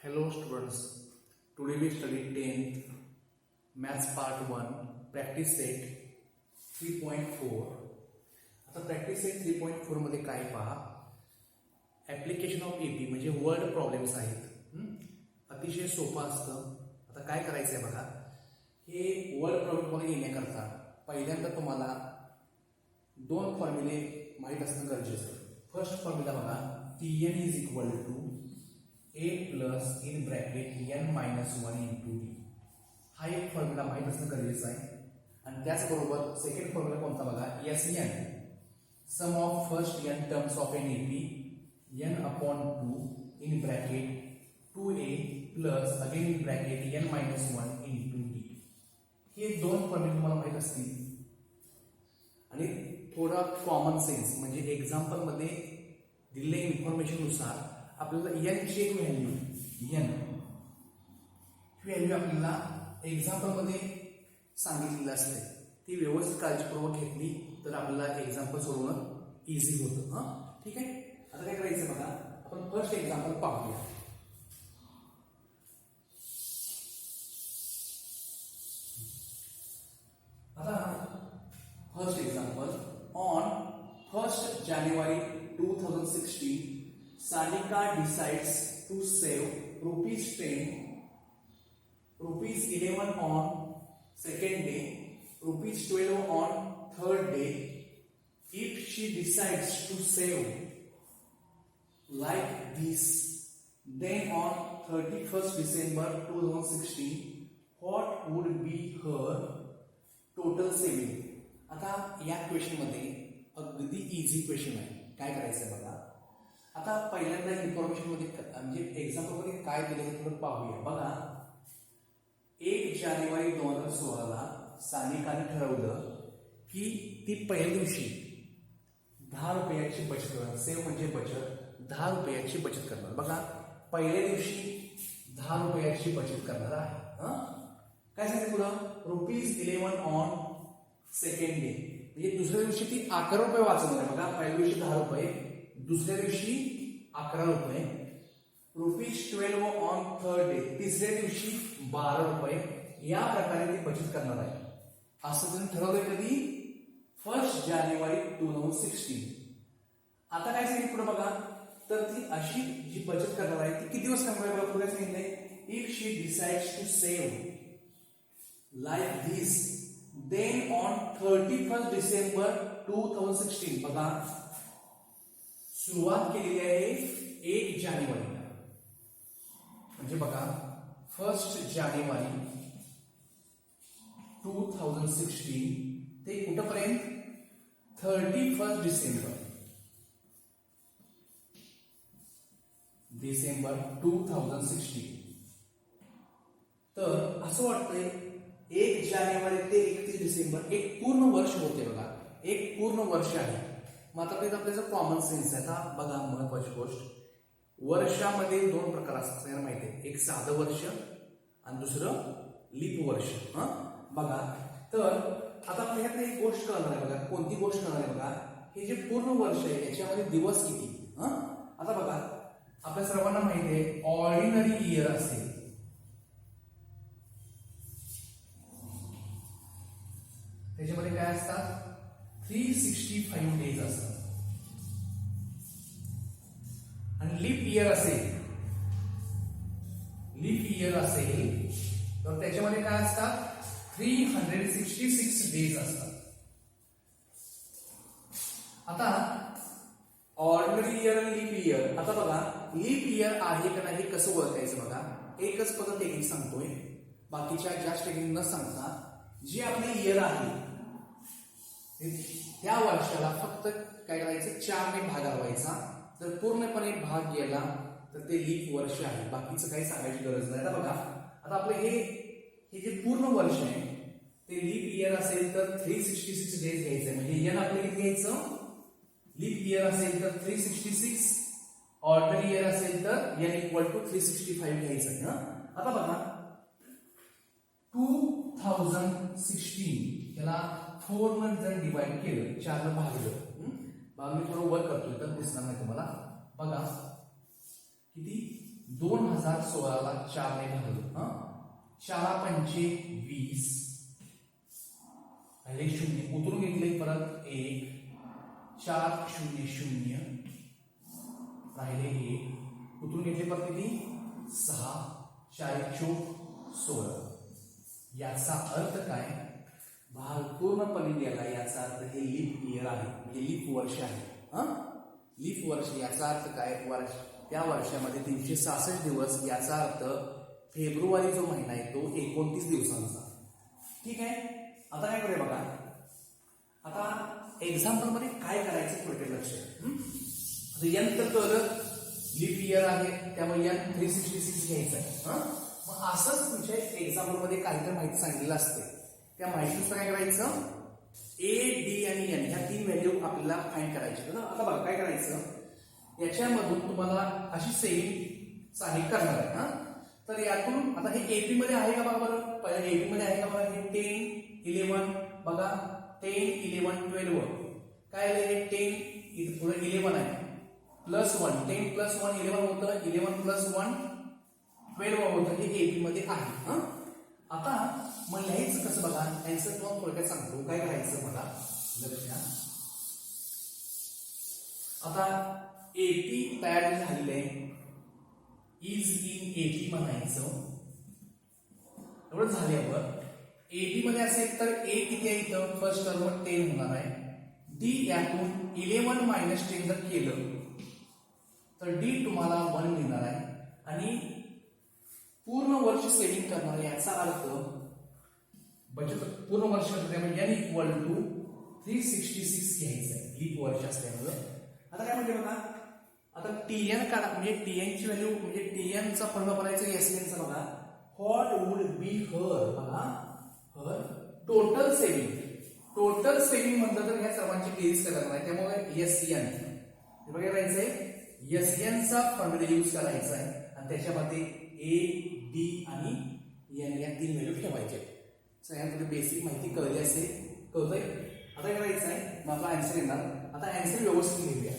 Hello students, today we study 10th Maths Part 1 Practice Set 3.4. आता practice set 3.4 मध्ये काय पहा, ऍप्लिकेशन ऑफ एपी म्हणजे वर्ड प्रॉब्लेम्स आहेत. अतिशय सोपं असतं. आता काय करायचं आहे बघा, हे वर्ड प्रॉब्लेम मध्ये येण्याकरता पहिल्यांदा तुम्हाला दोन फॉर्म्युले माहीत असणं गरजेचं आहे. फर्स्ट फॉर्म्युला बघा, Tn is equal to a plus in bracket n minus 1 into d. हा एक फॉर्म्युला माहीत असणं गरजेचं आहे. आणि त्याचबरोबर सेकंड फॉर्म्युला कोणता बघा, Sn sum of first n terms of N AP n upon 2 in bracket 2a plus again in bracket n minus 1 into d. हे दोन फॉर्म्युले तुम्हाला माहीत असतील. आणि थोडा कॉमन सेन्स म्हणजे एक्झाम्पल मध्ये दिलेल्या इन्फॉर्मेशन नुसार आपल्याला n ची एक व्हॅल्यू आपल्याला एक्झाम्पल मध्ये सांगितलेलं असते. ती व्यवस्थित काळजीपूर्वक घेतली तर आपल्याला एक्झाम्पल सोडवणं इझी होतं. ठीक आहे. आता काय करायचं बघा, आपण फर्स्ट एक्झाम्पल पाहूया. आता first example, on 1st January 2016 Sanika decides to save ₹10, ₹11 on second day, ₹12 on third day. If she decides to save like this, then on 31st December 2016, what would be her total saving? आता या question मध्ये अगदी easy question आहे. काय करायचं बघा, आता पहिल्यांदा इन्फॉर्मेशन मध्ये म्हणजे एक्झाम्पल मध्ये काय दिलं हे थोडं पाहूया. बघा, 1 जानेवारी 2016 सानिकाने ठरवलं की ती पहिल्या दिवशी 10 रुपयाची बचत करणार. सेव म्हणजे बचत, 10 रुपयाची बचत करणार. बघा, पहिल्या दिवशी 10 रुपयाची बचत करणार आहे. काय सांगितलं पुढं, ₹11 ऑन सेकंड डे म्हणजे दुसऱ्या दिवशी ती 11 रुपये वाचवणार आहे. बघा, पहिल्या दिवशी 10 रुपये, दुसऱ्या दिवशी 11 रुपये, ₹12 ऑन थर्ड डे तिसऱ्या दिवशी 12 रुपये. या प्रकारे ती बचत करणार आहे. असं त्यांनी ठरवलंय कधी, 1st जानेवारी 2016. आता काय सांगितलं पुढे बघा, तर ती अशी जी बचत करणार आहे ती किती दिवस करणार आहे बघा. पुढे सांगितलंय, if she decides to save like this then on 31st December 2016. बघा, सुरुवात केलेली आहे 1 जानेवारीला. म्हणजे बघा, 1st जानेवारी 2016 ते कुठपर्यंत 31st डिसेंबर 2016. तर असं वाटतंय 1 जानेवारी ते 31 डिसेंबर एक पूर्ण वर्ष होते. बघा, एक पूर्ण वर्ष आहे. मग आता आपल्याला कॉमन सेन्स आहे. आता बघा, महत्वाची गोष्ट, वर्षामध्ये 2 प्रकार असतात माहिती आहे. एक साधं वर्ष आणि दुसरं लीप वर्ष. बघा, तर आता आपल्याला एक गोष्ट कळणार आहे. बघा, कोणती गोष्ट कळणार आहे बघा, हे जे पूर्ण वर्ष आहे याच्यामध्ये दिवस किती. आता बघा, आपल्या सर्वांना माहिती आहे ऑर्डिनरी इयर असेल त्याच्यामध्ये काय असतात, 365 डेज असतात. आणि लीप इयर असेल तर त्याच्यामध्ये काय असतात, 366 डेज असतात. आता ऑर्डिनरी इयर आणि लीप इयर, आता बघा, लीप इयर आहे का नाही कसं ओळखायचं बघा. एकच पद्धत टेक्निक सांगतोय, बाकीच्या जास्त टेक्निक न सांगता जे आपले इयर आहे त्या वर्षाला फक्त काय करायचं, 4 ने भागावायचा. जर पूर्णपणे भाग गेला तर ते लीप वर्ष आहे. बाकीचं काही सांगायची गरज नाही. आता बघा, आता आपलं हे जे पूर्ण वर्ष आहे ते लीप इयर असेल तर 366 डेज घ्यायचं. म्हणजे n आपलं किती घ्यायचं, लीप इयर असेल तर 366, ऑर्डिनरी इयर असेल तर n इक्वल टू 365 घ्यायचं. आता बघा, 2016 याला 4 ने जर डिवाइड केलं, 4 ने भागलं, मी थोडं वर करतोय तर दिसणार नाही तुम्हाला. बघा, किती 2016ला 4 ने भागलं. 4×5 पहिले 0 उतरून घेतले, परत 1 4 0 0 राहिले 1 उतरून घेतले, परत किती 6 4 4 16. याचा अर्थ काय, भाग पूर्णपणे गेला. याचा अर्थ हे लीप इयर आहे, म्हणजे लीप वर्ष आहे. लीप वर्ष याचा अर्थ काय, वर्ष त्या वर्षामध्ये 366 दिवस. याचा अर्थ फेब्रुवारी जो महिना आहे तो 29 दिवसांचा. ठीक आहे. आता काय करूया बघा, आता एक्झाम्पल मध्ये काय करायचं थोडक्यात लक्ष. एन तर कळलं लीप इयर आहे, त्यामुळे एन 366 घ्यायचं आहे. मग असंच तुमच्या एक्झाम्पल मध्ये काहीतरी माहिती सांगितलेलं असते, त्या माहितीनुसार काय करायचं, ए डी आणि एन ह्या 3 व्हॅल्यू आपल्याला फाइंड करायचे. आता बघा काय करायचं, याच्यामधून तुम्हाला अशी सेविंग साही करणार आहे. तर यातून आता हे एपी मध्ये आहे का बघा बरं, पहिल्या एपी मध्ये आहे का बघा, हे 10 11 बघा 10 11 12 काय आहे, 10 इथे पुढे 11 आहे प्लस 1, 10 प्लस 1 11 होतं, 11 प्लस 1 12 होतं. हे एपी मध्ये आहे. आता मग लिहायचं कसं बघा, आन्सर तुम्हाला थोडक्यात सांगतो. काय करायचं बघा, लक्ष द्या. आता एपी तयार झालेलं आहे, इज इन एपी म्हणायचं. एवढं झाल्यावर एपी मध्ये असेल तर ए किती आहे, इथं फर्स्ट टर्म 10 होणार आहे. डी यातून 11 मायनस 10 जर केलं तर डी तुम्हाला 1 मिळणार आहे. आणि पूर्ण वर्ष सेव्हिंग करणार, याचा अर्थ बचत पूर्ण वर्ष म्हणजे एन इक्वल टू 366 घ्यायचं आहे लीप वर्ष असल्यामुळं. आता काय म्हणते बघा, आता टीएन काढा, म्हणजे टीएन ची व्हॅल्यू म्हणजे टीएन चा फॉर्म्युला बनायचं एसएन चा बघा. व्हॉट वुड बी हर बघा, हर टोटल सेव्हिंग. टोटल सेव्हिंग म्हटलं तर ह्या सर्वांची बेरीज करणार आहे, त्यामुळे एसएन हे बघा करायचंय, एसएन चा फॉर्म्युला यूज करायचा आहे. आणि त्याच्यामध्ये ए डी आणि एन या 3 व्हॅल्यू ठेवायचे. सगळ्यांना बेसिक माहिती कळली असेल, कळतंय. आता काय करायचं आहे, मग आपला आन्सर येणार. आता आन्सर व्यवस्थित लिहूया.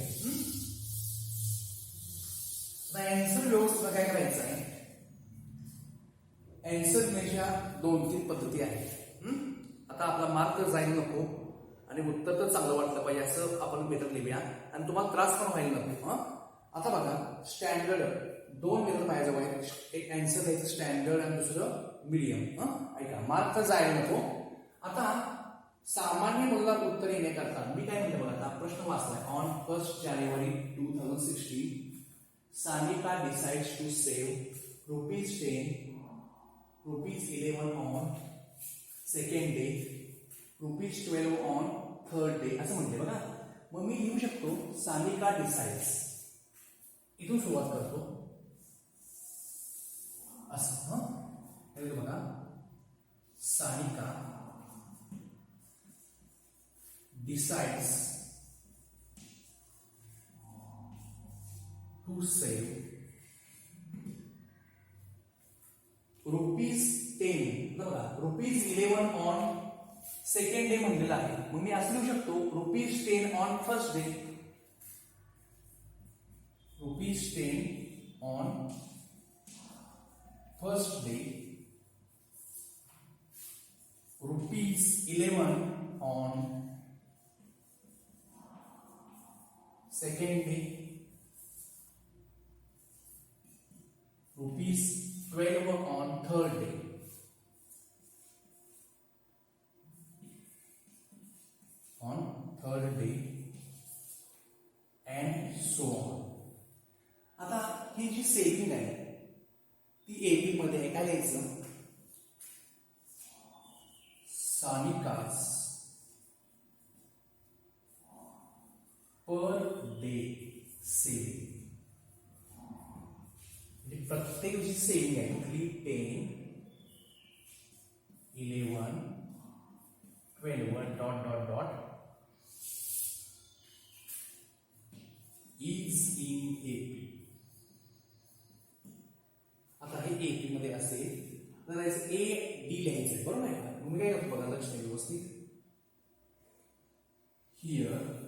आन्सर व्यवस्थित काय करायचं आहे, आन्सर लिहिण्याच्या 2-3 पद्धती आहेत. आता आपला मार्क जाईल नको आणि उत्तर तर चांगलं वाटलं पाहिजे असं आपण मेथड लिहूया, आणि तुम्हाला त्रास पण व्हायला नको. आता बघा, स्टँडर्ड 2 मेथड माझ्याजवळ आहेत. एक आन्सर द्यायचं स्टँडर्ड आणि दुसरं मीडियम. ऐका, मार्क तर जायला नको. आता सामान्य मुलाला उत्तर येण्याकरता मी काय म्हणते बघा, आता प्रश्न वाचलाय. On 1 January 2016 Sanika decides to save ₹10, ₹11 on second day, ₹12 on third day असं म्हणते बघा. मग मी लिहू शकतो सानिका डिसाइड्स, इथून सुरुवात करतो असं. बघा, सानिका decides to save ₹10 बघा, ₹11 ऑन सेकंड डे म्हणलेला आहे. मग मी असं लिहू शकतो ₹10 on first day, ₹10 on first day, ₹11 on second day, ₹12 on third day, and so on. आता ही जी सेविंग आहे ती एपी मध्ये आहे. काय लिहायचं, सानिकास पर डे सेविंग, म्हणजे प्रत्येक जी सेविंग आहे कुठली 10 11 12 dot dot dot is in AP. आता हे एपी मध्ये असेल तर ए डी लिहायचं, बरोबर आहे का. मी काय करतो बघा, लक्ष द्या व्यवस्थित. Here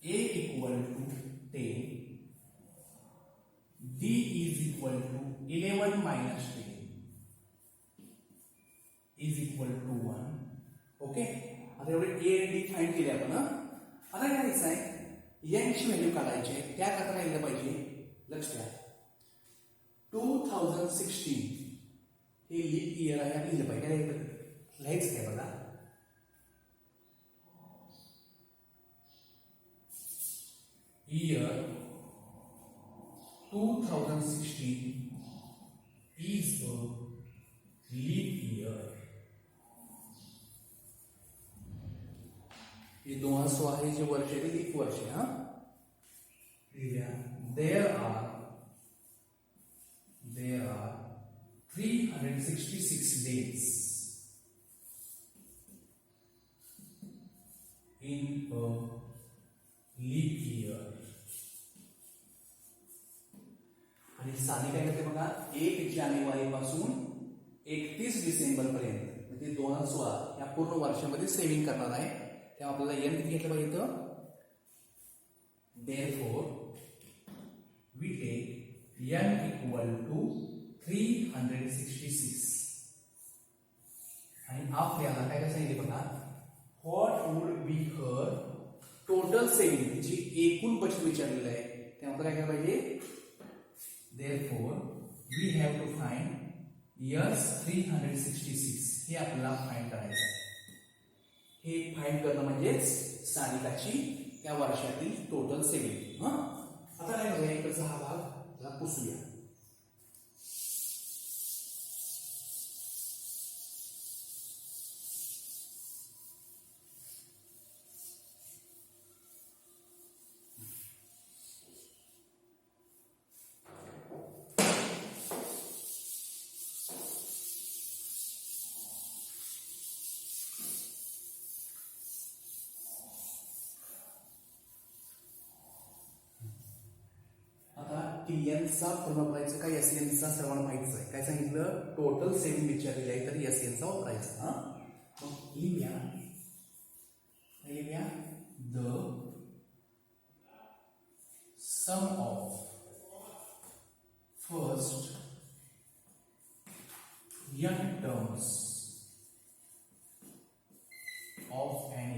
A equal to 10, equal to 11 minus 10 is equal to 1. Okay, आता एवढे ए आणि डी फाइंड केले आपण. आता काय करायचं आहे, यांची व्हॅल्यू काढायची आहे. त्याकरता काय लिहिलं पाहिजे, लक्ष द्या. 2016 हे लीप इयर आहे आणि लिहिलं पाहिजे. लिहायचं काय बघा, year 2016 is a leap year. ये 2016 हे जे वर्ष आहे ते लीप वर्ष आहे. हा, there are 366 days in a leap year. आणि साली काय करते बघा, 1 जानेवारी पासून 31 डिसेंबर पर्यंत म्हणजे 2016 या पूर्ण वर्षामध्ये सेव्हिंग करणार आहे. तेव्हा आपल्याला एन किती घेतलं पाहिजे, तर therefore we take n equal to 366. आणि आपल्याला काय सांगितले बघा, what would be her total saving, जी एकूण बचत विचारलेलं आहे. तेव्हा काय करायला पाहिजे, therefore we have to find years 366. हे आपल्याला फाइंड करायचं आहे. हे फाइंड करणं म्हणजेच सानिकाची या वर्षातील टोटल सेव्हिंग. आता काय करूया, इकडचा हा भाग त्याला पुसूया. टीएनचा पूर्ण वापरायचं का एसएनचा सर्वांना माहितीच आहे. काय सांगितलं, टोटल सेव्हिंग विचारलेली आहे तर एसएनचा वापरायचा. मग लिहूया the sum of first n terms of N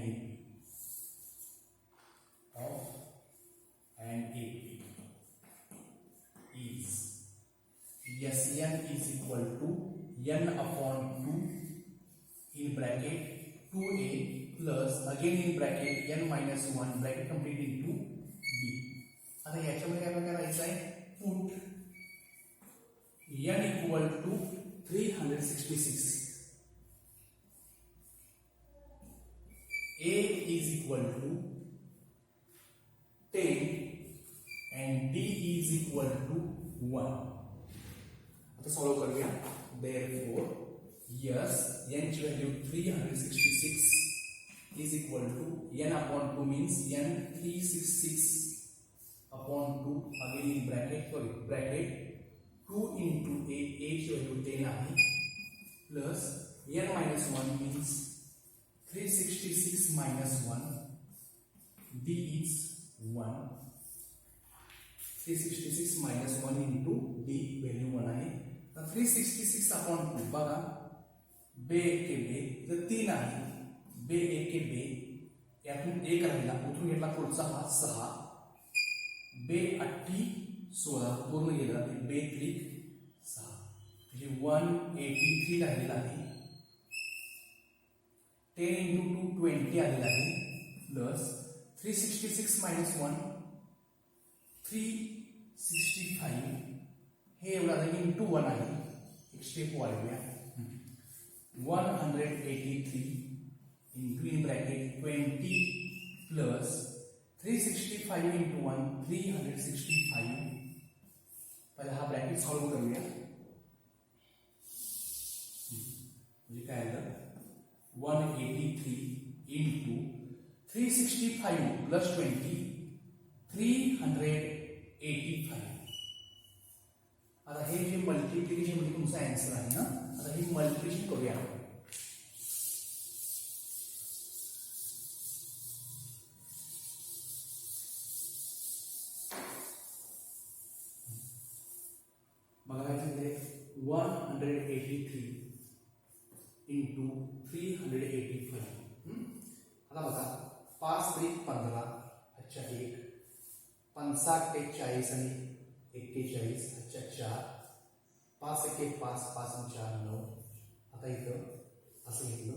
AP is Sn is equal to n upon 2 in bracket 2a plus again in bracket n minus 1 bracket complete into b. आता याच्यामध्ये काय करायचं आहे, put n equal to 366, a is equal to 10 and d is equal to 1. आता solve करूया. therefore yes, n ची value 366 is equal to n upon 2 means n 366 upon 2 again in bracket 2 into a ची value 10 आहे plus n minus 1 means 366 minus 1 d is 1. 366 minus 1 into d value 1 आहे. तर 366 upon 2 बघा, बे के बे तर 3 आहे, बे के बे यातून 1 राहिला, उठून घेतला पुढचा हा 6, बे 8 16 पूर्ण गेला, बे 3 6 म्हणजे 183 राहिलेला आहे. 10 into 2 20 आलेला आहे प्लस 366 minus 1 365 हे एवढा इंटू 1 आहे. एक स्टेप वाढवूया. 183 into in bracket 20 plus 365 into 1 365. पहिला हा ब्रॅकेट सॉल्व करूया. म्हणजे काय आलं, 183 इंटू 365 प्लस 20 385. आता हे जे मल्टिप्लिकेशन म्हणजे तुमचा आन्सर आहे ना. आता हे मल्टिप्लिकेशन करूया. बघायचे 183 इंटू 385. आता बघा 5 त्रिक 15, अच्छा 1, 55 एक 40 आणि 41, अच्छा 4, 5 एक 1 5, 5 आणि 4 9. आता इथं असं घेतलं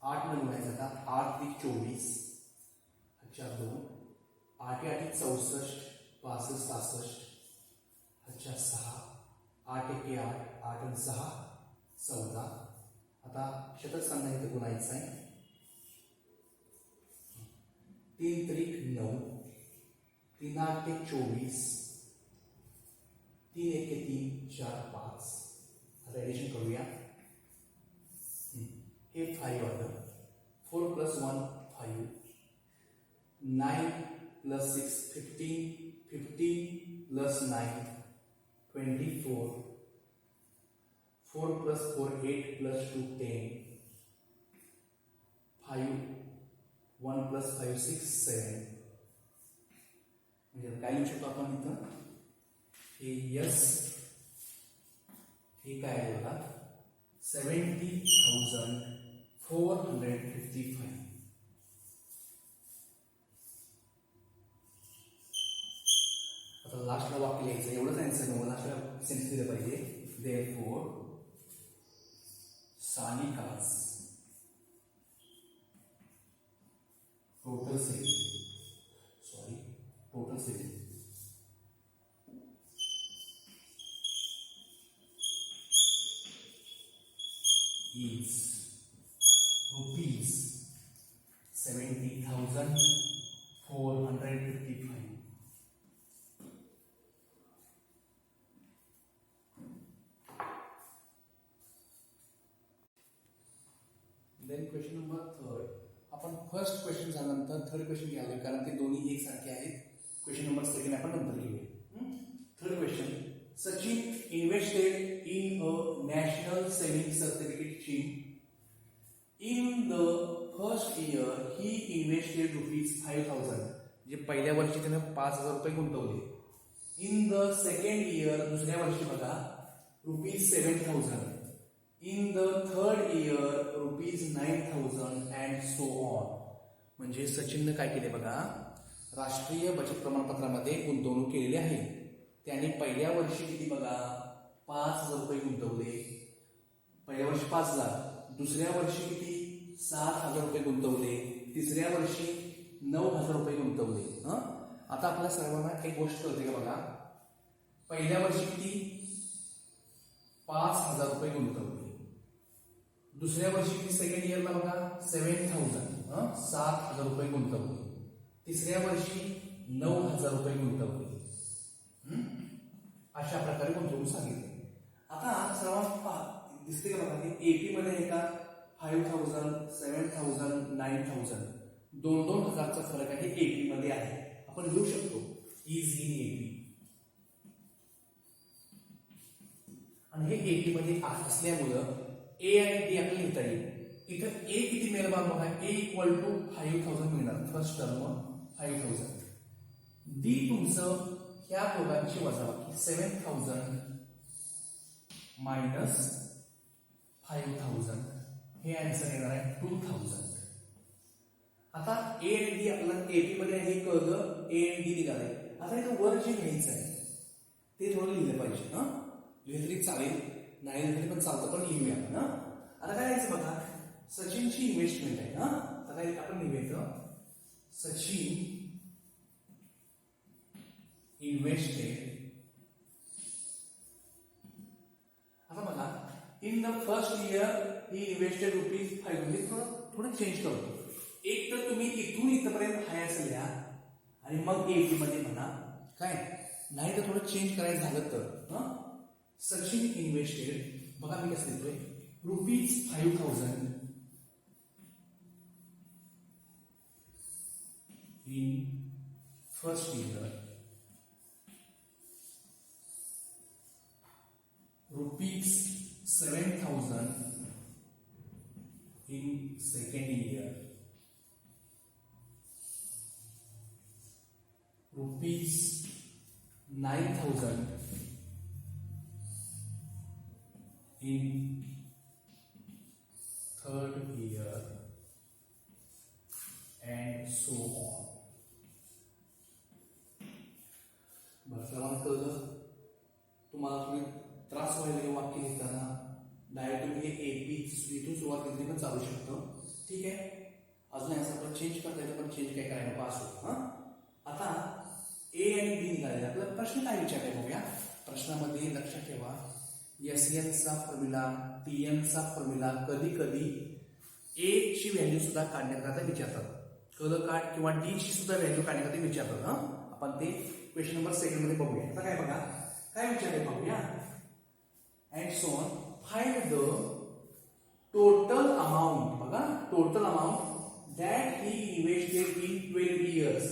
8 न गुणायचं. आता 8 त्रिक 24, अच्छा 2, 8 8 64, 65 66, अच्छा 6, 8 1 8, 8 आणि 6 14. आता शतकस्थान इथं गुणायचं आहे. 3 त्रिक 9, 3 8 24, 3 1 3 4 5. आता ॲडिशन करूया. हे 5 आलं. 4 + 1 5, 9 + 6 15, 15 + 9 24, 4 + 4 8 + 2 10, 5 1 + 5 6 7. म्हणजे काय लिहू शकतो आपण इथं? हे यस, हे काय आहे बघा 70,455. आता लास्टला वाक्य लिहायचं. एवढंच आन्सर नव्हतं, लास्टला सेंटेन्स दिलं पाहिजे. Therefore Sanika's total saving is rupees 70,455. Then question number 3. आपण फर्स्ट क्वेश्चन झाल्यानंतर थर्ड क्वेश्चन घ्यावे, कारण ते दोन्ही एकसारखे आहेत. क्वेश्चन नंबर 2 आपण नंतर घेऊया. Third question. Sachin invested in a national savings certificate scheme. In the first year, he invested ₹5,000. जे पहिल्या वर्षी त्याने 5,000 रुपये गुंतवले. In the second year, दुसऱ्या वर्षी बघा ₹7,000. In the third year, ₹9,000 and so on. म्हणजे सचिनने काय केले बघा, राष्ट्रीय बचत प्रमाणपत्रामध्ये गुंतवणूक केलेली आहे. त्याने पहिल्या वर्षी किती बघा 5,000 रुपये गुंतवले. पहिल्या वर्षी 5,000, दुसऱ्या वर्षी किती 7,000 रुपये गुंतवले, तिसऱ्या वर्षी 9,000 रुपये गुंतवले. आता आपल्या सर्वांना एक गोष्ट कळते का बघा, पहिल्या वर्षी किती 5,000 रुपये गुंतवले, दुसऱ्या वर्षी किती सेकंड इयरला बघा 7,000, 7,000 रुपये गुंतवले, तिसऱ्या वर्षी 9,000 रुपये गुंतवले. अशा प्रकारे गुंतवणूक सांगितली. आता सर्वांना दिसते का बघा, एपी मध्ये आहे का 5,000, 7,000, 9,000, 2-2 हजारचा फरक आहे एपी मध्ये आहे. आपण लिहू शकतो इज इन एपी. आणि हे एपी मध्ये असल्यामुळं ए आणि डी आपल्याला लिहिता येईल. इथं ए किती मिळेल बघा, ए = 5,000 मिळणार, फर्स्ट टर्म 5,000. डी तुमचं ह्या दोघांची वजाबाकी 7,000 - 5,000, हे आन्सर येणार आहे 2,000. आता ए आणि डी आपल्याला एपी मध्ये हे कळलं, ए आणि डी निघाले. आता इथं वर जे घ्यायचं आहे ते थोडं लिहिलं पाहिजे. लिहिलं तरी चालेल, नाही लिहिलं तरी पण चालतं, पण लिहूया आपण. आता काय लिहायचं बघा, सचिनची इन्व्हेस्टमेंट आहे. आता काय आपण लिहायचं, सचिन invested. आता बघा, in the first year he invested ₹5,000. थोडं चेंज करतो. एक तर तुम्ही इथून इथपर्यंत हाय असं लिहा आणि मग एपी मध्ये म्हणा, काय नाही तर थोडं चेंज करायचं झालं तर सचिन इन्व्हेस्टेड, बघा मी कसं लिहितोय, ₹5,000 in first year, ₹7,000 in second year, ₹9,000 in third year and so on. बरं सर्वांना कळलं? तुम्हाला तुम्ही त्रास व्हायला हे वाक्य लिहिताना डायरेक्ट तुम्ही हे एपी इथून सुरुवात केली पण चालू शकतं. ठीक आहे. अजून असं आपण चेंज करता येतं पण चेंज काय करायला पास होतो. आता ए आणि बी निघाले. आपल्याला प्रश्न काय विचारले बघूया. प्रश्नामध्ये लक्षात ठेवा एस एनचा फॉर्म्युला टी एनचा फॉर्म्युला कधी कधी ए ची व्हॅल्यू सुद्धा काढण्याकरता विचारतात. कल काढ किंवा डी ची सुद्धा व्हॅल्यू काढण्याकरता विचारतात. आपण ते क्वेश्चन नंबर 2 मध्ये बघूया. आता काय बघा काय विचारले बघूया. And so on find the total amount. बघा total amount that he invested in 12 years.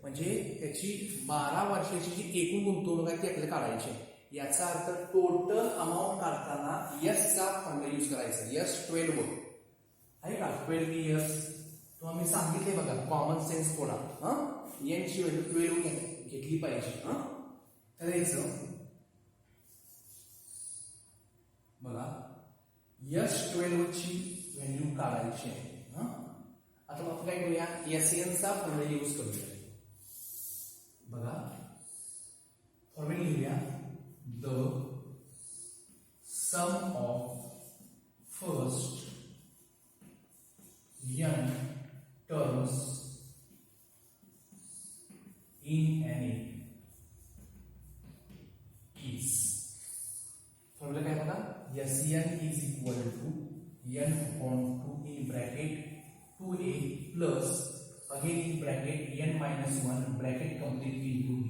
म्हणजे त्याची 12 वर्षाची जी एकूण गुंतवणूक आहे ती आपल्याला काढायची. याचा अर्थ टोटल अमाउंट काढताना यस चा फॉर्म्युला यूज करायचा. यस 12 आहे का. 12 इयर्स तो आम्ही सांगितले बघा कॉमन सेन्स कोडा. एन ची व्हॅल्यू 12 घेतली पाहिजे. तर याचं बघा यस 12 ची व्हॅल्यू काढायची आहे. आता आपण काय करूया एस एन चा फॉर्म्युला यूज करूया. बघा फॉर्म्युला लिहूया. The sum of first n terms in any is. Formula काय बघा S N is equal to n upon 2 in bracket 2a plus again in bracket n minus 1 bracket completely into b.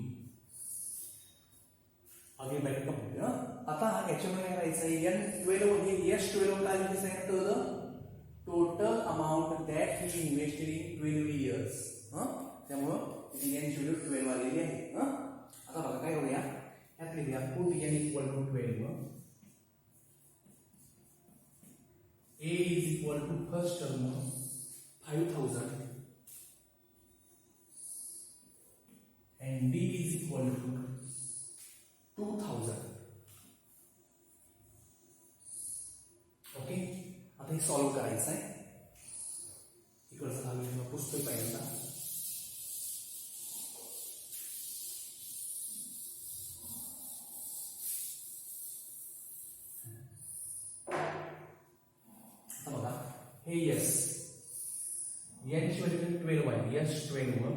Again bracket complete. आता याच्यामध्ये काय करायचं n 12 हे s 12 काय लिहायचं आहे तर total amount that he invested in 12 years. त्यामुळं एन ची व्हॅल्यू 12 आलेली आहे. आता बघा काय करूया यात लिहूया put N equal to 12. A is equal to first term 5000 and d is equal to 2000. Okay. आता हे सॉल्व्ह करायचं आहे. इकडचं झालं किंवा पुस्तक पहिल्यांदा आता बघा हे यस एन ची व्हॅल्यू 12 आहे. Yes 12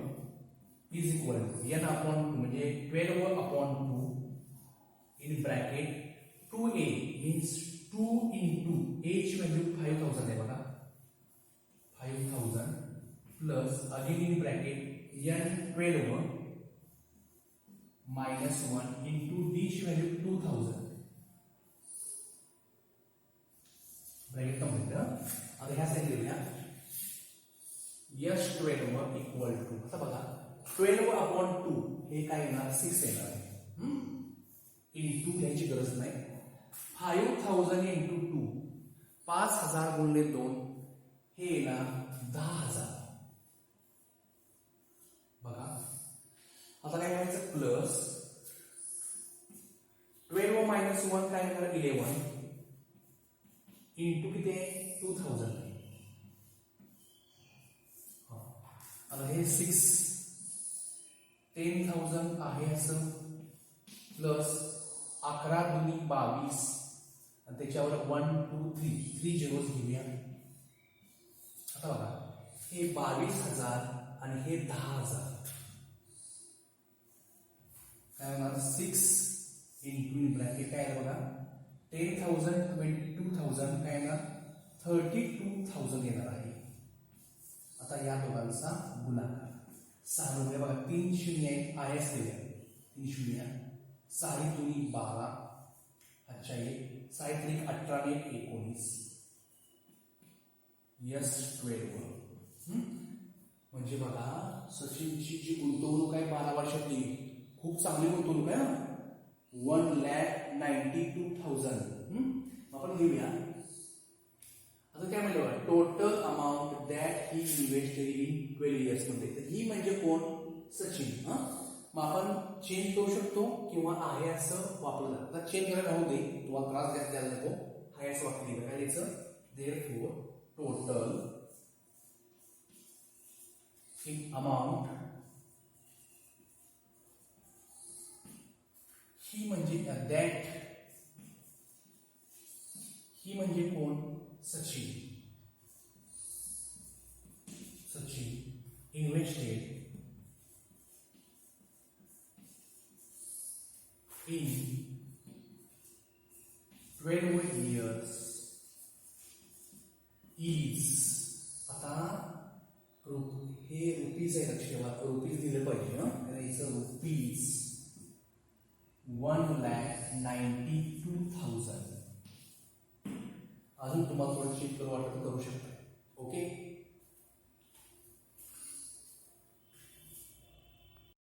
is equal to N upon 2 म्हणजे 12 upon 2 in bracket 2a means 2 into a ची व्हॅल्यू 5000 आहे बघा 5000 plus again in bracket n 12 minus 1 into d ची व्हॅल्यू 2000 ब्रॅकेट कंप्लीट. आता ह्या साईड लिहूया यस 12 इक्वल टू आता बघा 12 अपॉन 2 हे काय येणार 6 येणार आहे. इंटू घ्यायची गरज नाही. 5000 इंटू 2 5000 गुणिले 2 हे येणार 10000. बघा आता काय करायचं प्लस 12 मायनस 1 काय येणार 11 इंटू किती आहे 2000. आता हे 6 10,000 आहे असं प्लस 11 दुनी 22 आणि त्याच्यावर 1 2 3 झिरोज घेऊया. आता बघा हे 22,000 आणि हे 10,000 काय होणार 6 इंटू ब्रॅकेट काय आहे बघा 10,000 22,000 काय येणार 32,000 येणार आहे. आता या दोघांचा गुणाकार 6 म्हणजे बघा 3 शून्य आहे आयस दिल्या 3 शून्य 6 दुनी 12 अच्छा ये 6 त्रिक 18 ने 19 यस 12. म्हणजे बघा सचिनची जी गुंतवणूक आहे 12 वर्षातली खूप चांगली गुंतवणूक आहे. 1,92,000 आपण घेऊया. आता काय म्हणलं total amount that he invested in 12 years मध्ये. तर ही म्हणजे कोण सचिन. मग आपण चेंज करू शकतो किंवा आहे असं वापरलं. आता चेंज करायला राहू दे तुम्हाला त्रास द्यायला नको. बाहेरचं वाक्य लिहिलं काय लिहायचं देअरफॉर टोटल इन अमाउंट ही म्हणजे दॅट ही म्हणजे कोण Sachin invested in 12 years is आता हे रुपीज आहे लक्ष ठेवा रुपीज दिलं पाहिजे ना याचं रुपीज 1,92,000 अजून तुम्हाला थोडं चेक करू वाटत करू शकता ओके